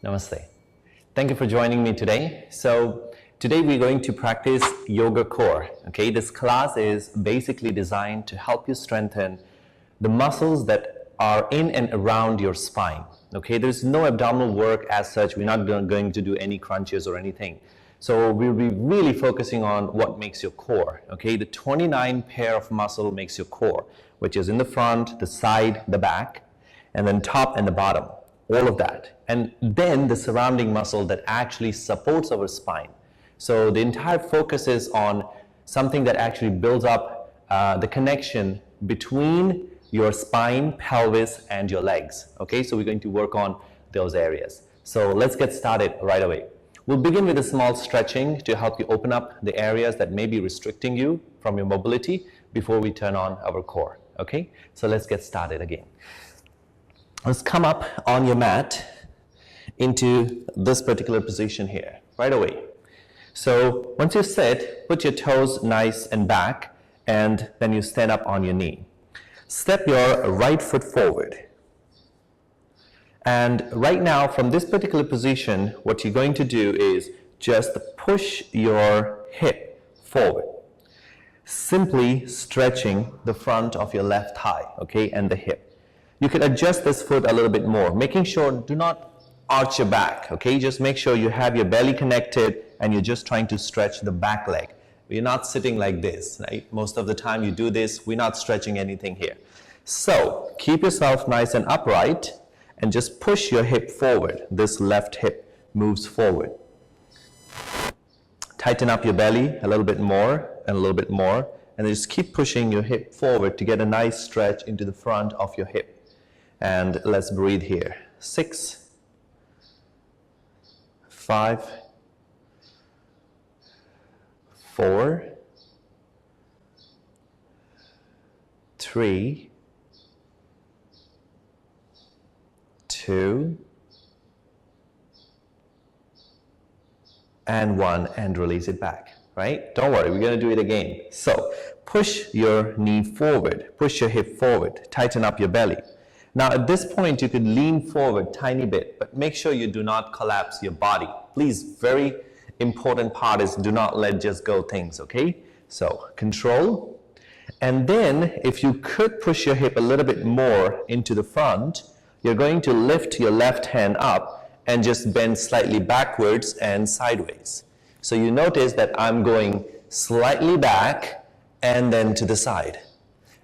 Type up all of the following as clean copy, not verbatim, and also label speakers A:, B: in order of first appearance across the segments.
A: Namaste. Thank you for joining me today. So today we're going to practice yoga core. Okay, this class is basically designed to help you strengthen the muscles that are in and around your spine. Okay, there's no abdominal work as such. We're not going to do any crunches or anything. So we'll be really focusing on what makes your core. Okay, the 29 pair of muscle makes your core, which is in the front, the side, the back, and then top and the bottom. All of that. And then the surrounding muscle that actually supports our spine. So the entire focus is on something that actually builds up the connection between your spine, pelvis, and your legs. Okay, so we're going to work on those areas. So let's get started right away. We'll begin with a small stretching to help you open up the areas that may be restricting you from your mobility before we turn on our core. Okay, so let's get started again. Let's come up on your mat into this particular position here, right away. So once you sit, put your toes nice and back, and then you stand up on your knee. Step your right foot forward. And right now, from this particular position, what you're going to do is just push your hip forward. Simply stretching the front of your left thigh, okay, and the hip. You can adjust this foot a little bit more, making sure do not arch your back, okay? Just make sure you have your belly connected and you're just trying to stretch the back leg. You're not sitting like this, right? Most of the time you do this, we're not stretching anything here. So keep yourself nice and upright and just push your hip forward. This left hip moves forward. Tighten up your belly a little bit more and a little bit more, and then just keep pushing your hip forward to get a nice stretch into the front of your hip. And let's breathe here. 6, 5, 4, 3, 2, and 1, and release it back, right? Don't worry, we're going to do it again. So push your knee forward, push your hip forward, tighten up your belly. Now at this point you could lean forward tiny bit, but make sure you do not collapse your body. Please, very important part is do not let just go things, okay? So control. And then if you could push your hip a little bit more into the front, you're going to lift your left hand up and just bend slightly backwards and sideways. So you notice that I'm going slightly back and then to the side.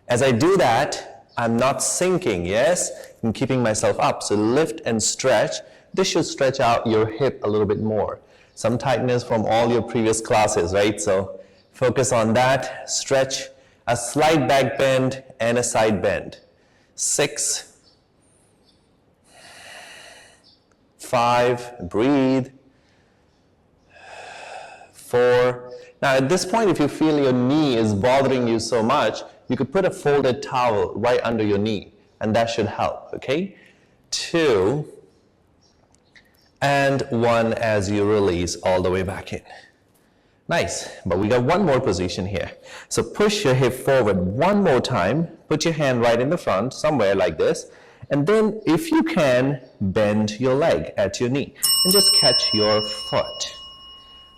A: As I do that, I'm not sinking, yes? I'm keeping myself up. So lift and stretch. This should stretch out your hip a little bit more. Some tightness from all your previous classes, right? So focus on that. Stretch, a slight back bend and a side bend. 6, 5, breathe. 4. Now at this point, if you feel your knee is bothering you so much, you could put a folded towel right under your knee, and that should help, okay? 2, and 1 as you release all the way back in. Nice, but we got one more position here. So push your hip forward one more time, put your hand right in the front, somewhere like this, and then if you can, bend your leg at your knee, and just catch your foot.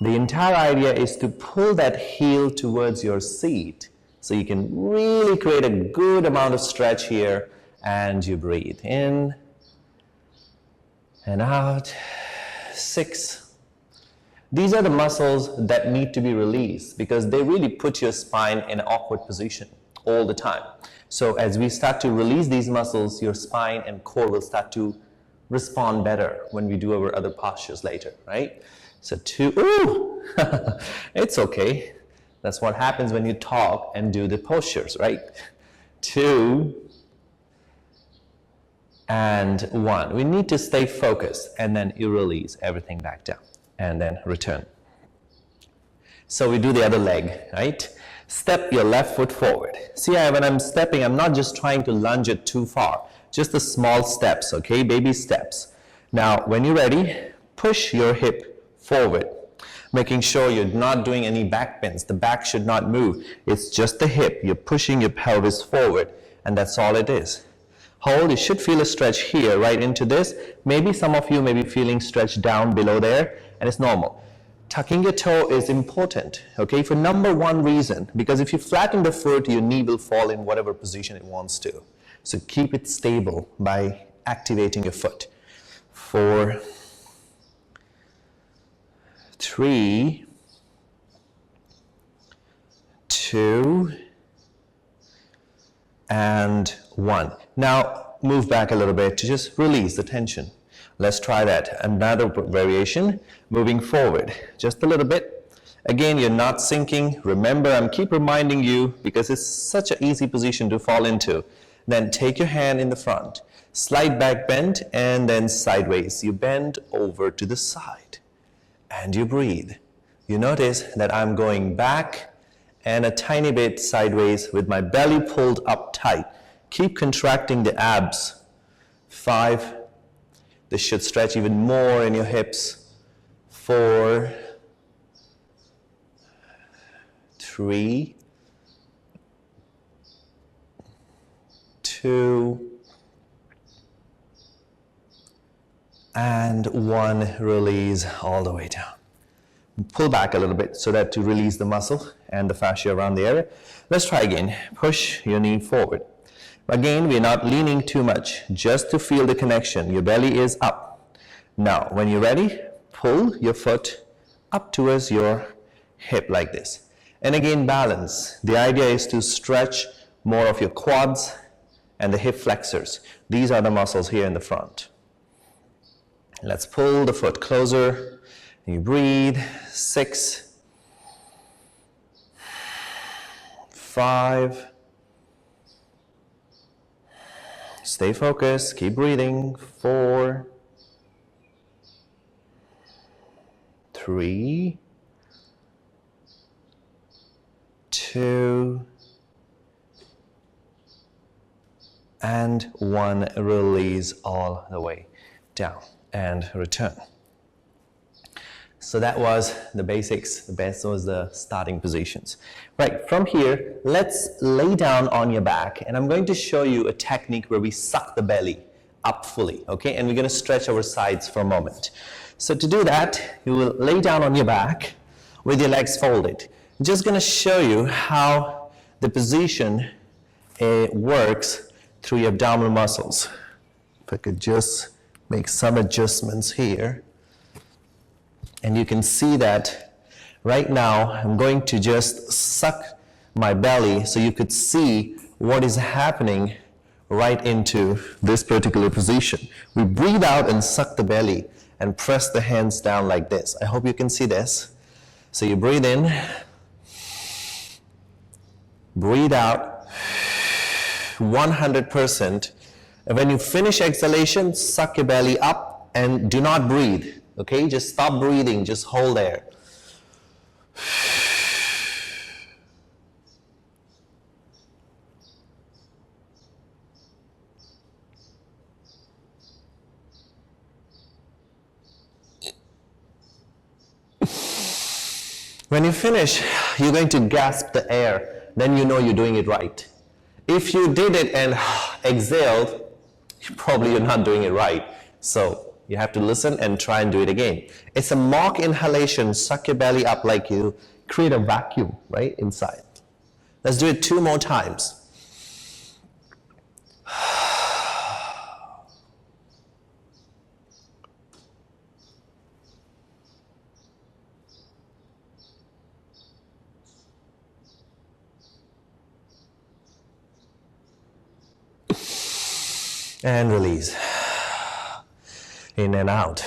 A: The entire idea is to pull that heel towards your seat, so you can really create a good amount of stretch here, and you breathe in and out. 6. These are the muscles that need to be released because they really put your spine in an awkward position all the time. So as we start to release these muscles, your spine and core will start to respond better when we do our other postures later, right? So 2, ooh, it's okay. That's what happens when you talk and do the postures, right? 2, and 1. We need to stay focused, and then you release everything back down, and then return. So we do the other leg, right? Step your left foot forward. See, when I'm stepping, I'm not just trying to lunge it too far. Just the small steps, okay? Baby steps. Now, when you're ready, push your hip forward, making sure you're not doing any back bends. The back should not move. It's just the hip. You're pushing your pelvis forward, and that's all it is. Hold. You should feel a stretch here, right into this. Maybe some of you may be feeling stretched down below there, and it's normal. Tucking your toe is important, okay, for number one reason, because if you flatten the foot, your knee will fall in whatever position it wants to. So keep it stable by activating your foot. 4, 3, 2, and 1. Now move back a little bit to just release the tension. Let's try that. Another variation, moving forward just a little bit. Again, you're not sinking. Remember, I'm keep reminding you because it's such an easy position to fall into. Then take your hand in the front, slight back bend, and then sideways. You bend over to the side and you breathe. You notice that I'm going back and a tiny bit sideways with my belly pulled up tight. Keep contracting the abs. 5. This should stretch even more in your hips. 4, 3, 2, and 1. Release all the way down. Pull back a little bit so that to release the muscle and the fascia around the area. Let's try again. Push your knee forward. Again, we're not leaning too much, just to feel the connection. Your belly is up. Now, when you're ready, pull your foot up towards your hip like this. And again, balance. The idea is to stretch more of your quads and the hip flexors. These are the muscles here in the front. Let's pull the foot closer. You breathe. 6, 5, stay focused, keep breathing. 4, 3, 2, and 1. Release all the way down and return. So that was the basics. The best was the starting positions. Right, from here, let's lay down on your back, and I'm going to show you a technique where we suck the belly up fully, okay? And we're going to stretch our sides for a moment. So to do that, you will lay down on your back with your legs folded. I'm just going to show you how the position works through your abdominal muscles. If I could just make some adjustments here. And you can see that right now I'm going to just suck my belly so you could see what is happening right into this particular position. We breathe out and suck the belly and press the hands down like this. I hope you can see this. So you breathe in, breathe out 100%. And when you finish exhalation, suck your belly up and do not breathe. Okay, just stop breathing, just hold there. When you finish, you're going to gasp the air, then you know you're doing it right. If you did it and exhaled, probably you're not doing it right. So you have to listen and try and do it again. It's a mock inhalation. Suck your belly up like you create a vacuum, right, inside. Let's do it 2 more times. And release. In and out.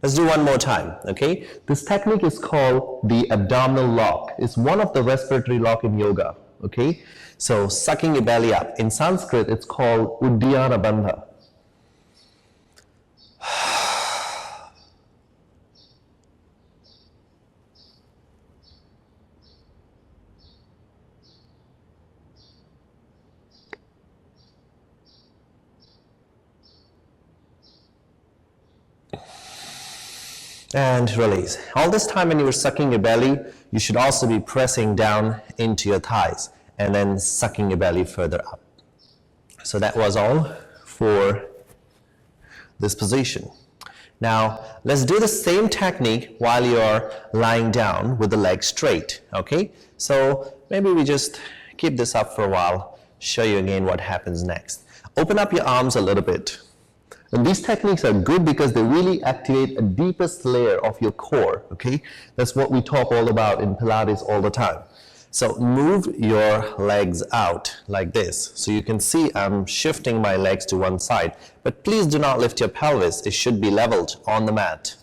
A: Let's do 1 more time, okay? This technique is called the abdominal lock. It's one of the respiratory lock in yoga, okay? So sucking your belly up. In Sanskrit, it's called Uddiyana Bandha. And release. All this time when you were sucking your belly, you should also be pressing down into your thighs and then sucking your belly further up. So that was all for this position. Now, let's do the same technique while you're lying down with the legs straight, okay? So maybe we just keep this up for a while, show you again what happens next. Open up your arms a little bit. And these techniques are good because they really activate a deepest layer of your core, okay? That's what we talk all about in Pilates all the time. So move your legs out like this. So you can see I'm shifting my legs to one side, but please do not lift your pelvis. It should be leveled on the mat.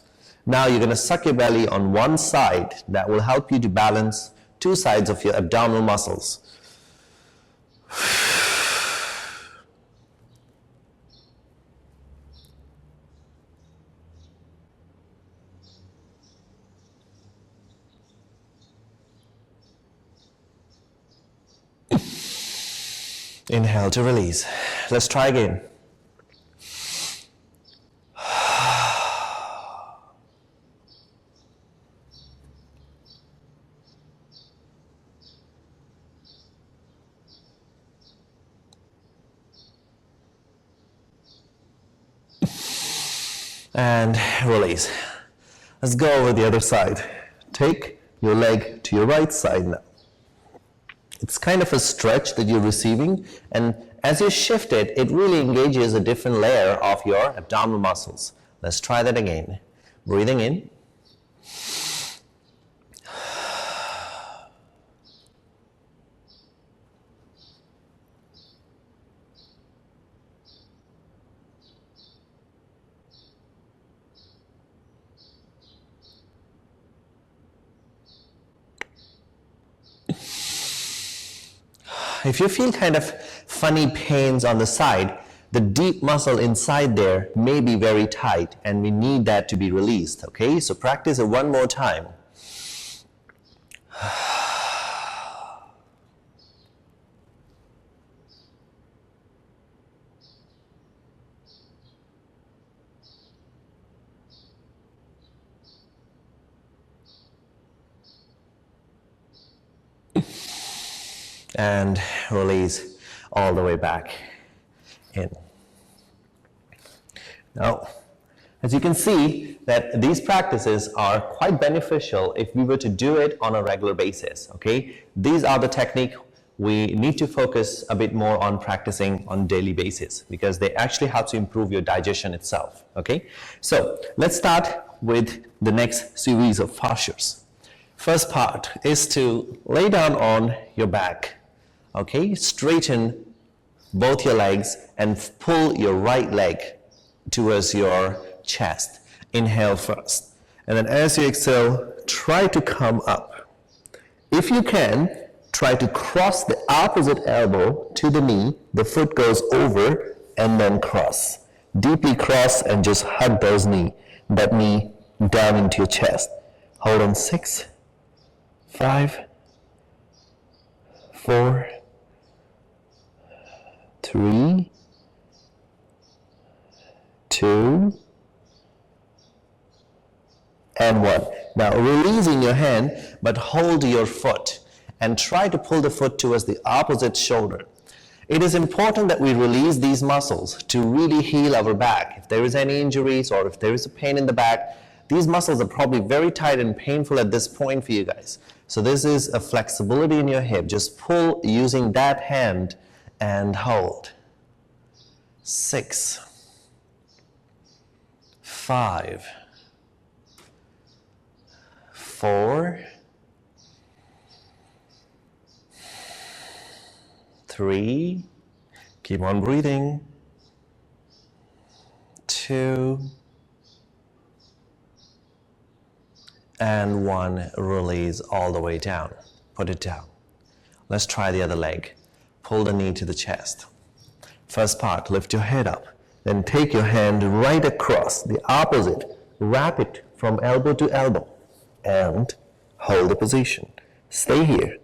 A: Now you're going to suck your belly on one side. That will help you to balance two sides of your abdominal muscles. Inhale to release. Let's try again. And release. Let's go over the other side. Take your leg to your right side now. It's kind of a stretch that you're receiving, and as you shift it, it really engages a different layer of your abdominal muscles. Let's try that again. Breathing in. If you feel kind of funny pains on the side, the deep muscle inside there may be very tight and we need that to be released, okay? So practice it one more time. And release all the way back in. Now, as you can see that these practices are quite beneficial if we were to do it on a regular basis, okay? These are the technique we need to focus a bit more on practicing on daily basis because they actually help to improve your digestion itself, okay? So let's start with the next series of postures. First part is to lay down on your back. Okay, straighten both your legs and pull your right leg towards your chest. Inhale first. And then as you exhale, try to come up. If you can, try to cross the opposite elbow to the knee. The foot goes over and then cross. Deeply cross and just hug that knee down into your chest. Hold on. 6, 5, 4, 3, 2, and 1. Now releasing your hand, but hold your foot and try to pull the foot towards the opposite shoulder. It is important that we release these muscles to really heal our back. If there is any injuries or if there is a pain in the back, these muscles are probably very tight and painful at this point for you guys. So this is a flexibility in your hip. Just pull using that hand and hold. 6, 5, 4, 3, keep on breathing, 2, and 1, release all the way down. Put it down. Let's try the other leg. Pull the knee to the chest. First part, lift your head up. Then take your hand right across the opposite. Wrap it from elbow to elbow. And hold the position. Stay here.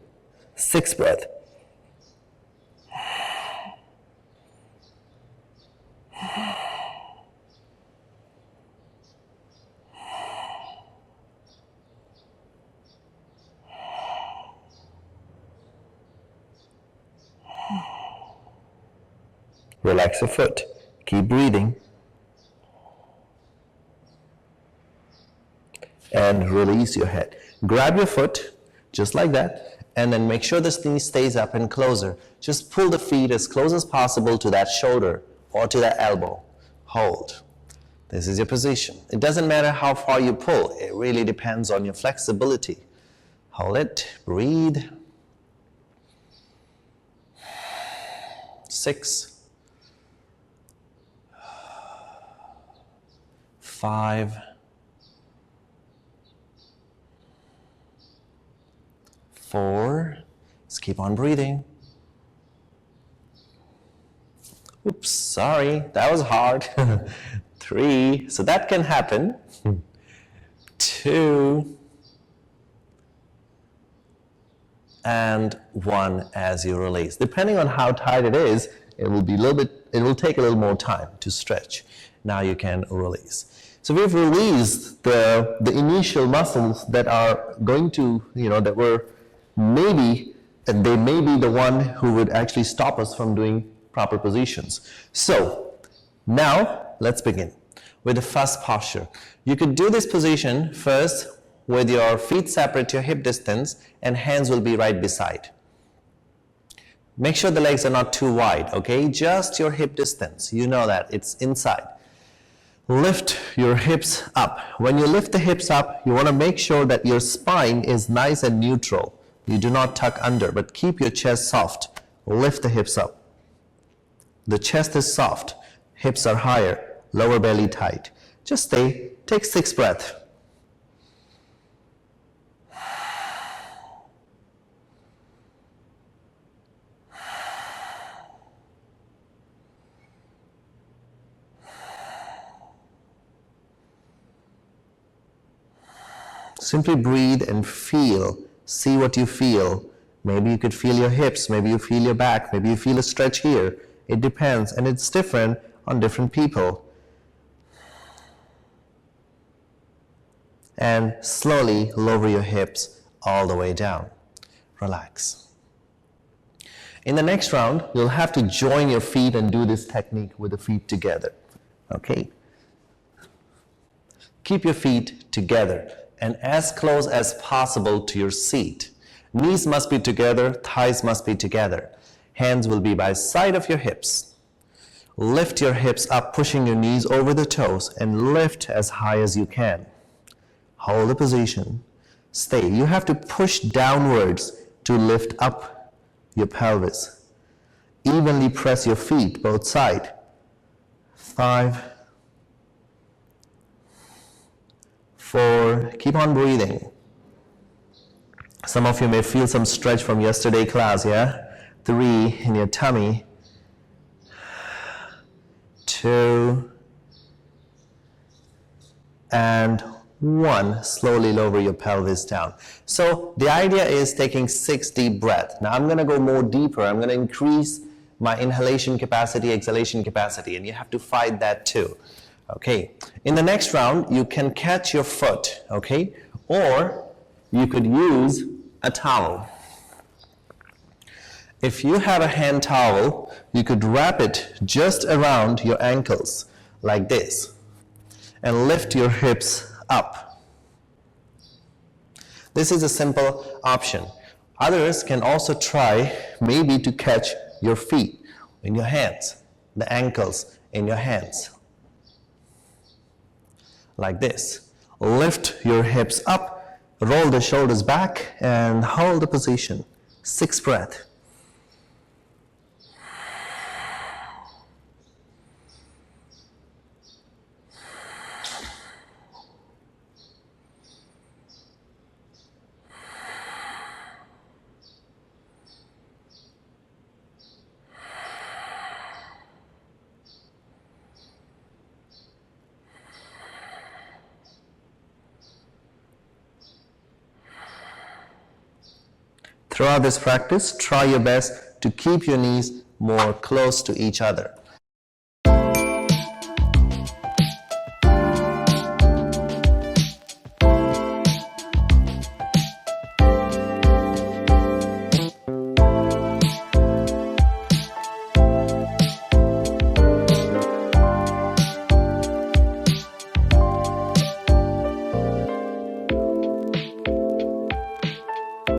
A: 6 breaths. Relax your foot. Keep breathing. And release your head. Grab your foot, just like that, and then make sure the knee stays up and closer. Just pull the feet as close as possible to that shoulder or to that elbow. Hold. This is your position. It doesn't matter how far you pull. It really depends on your flexibility. Hold it. Breathe. 6, 5, 4, let's keep on breathing. Oops, sorry, that was hard. 3, so that can happen. 2, and 1 as you release. Depending on how tight it is, it will take a little more time to stretch. Now you can release. So we've released the initial muscles that are going to, that were they may be the one who would actually stop us from doing proper positions. So now let's begin with the first posture. You could do this position first with your feet separate to your hip distance and hands will be right beside. Make sure the legs are not too wide, okay? Just your hip distance. You know that, it's inside. Lift your hips up. When you lift the hips up, you want to make sure that your spine is nice and neutral. You do not tuck under, but keep your chest soft. Lift the hips up. The chest is soft, hips are higher, lower belly tight. Just stay, take 6 breaths. Simply breathe and feel. See what you feel. Maybe you could feel your hips, maybe you feel your back, maybe you feel a stretch here. It depends, and it's different on different people. And slowly lower your hips all the way down. Relax. In the next round, you'll have to join your feet and do this technique with the feet together. Okay? Keep your feet together and as close as possible to your seat. Knees must be together, thighs must be together. Hands will be by side of your hips. Lift your hips up, pushing your knees over the toes, and lift as high as you can. Hold the position. Stay. You have to push downwards to lift up your pelvis. Evenly press your feet, both sides. 5, 4, keep on breathing. Some of you may feel some stretch from yesterday class, yeah? 3 in your tummy. 2, and 1. Slowly lower your pelvis down. So the idea is taking 6 deep breaths. Now I'm going to go more deeper. I'm going to increase my inhalation capacity, exhalation capacity, and you have to fight that too. Okay. In the next round, you can catch your foot, okay? Or you could use a towel. If you have a hand towel, you could wrap it just around your ankles like this and lift your hips up. This is a simple option. Others can also try maybe to catch your feet in your hands, the ankles in your hands. Like this. Lift your hips up, roll the shoulders back, and hold the position. 6 breaths. Throughout this practice, try your best to keep your knees more close to each other.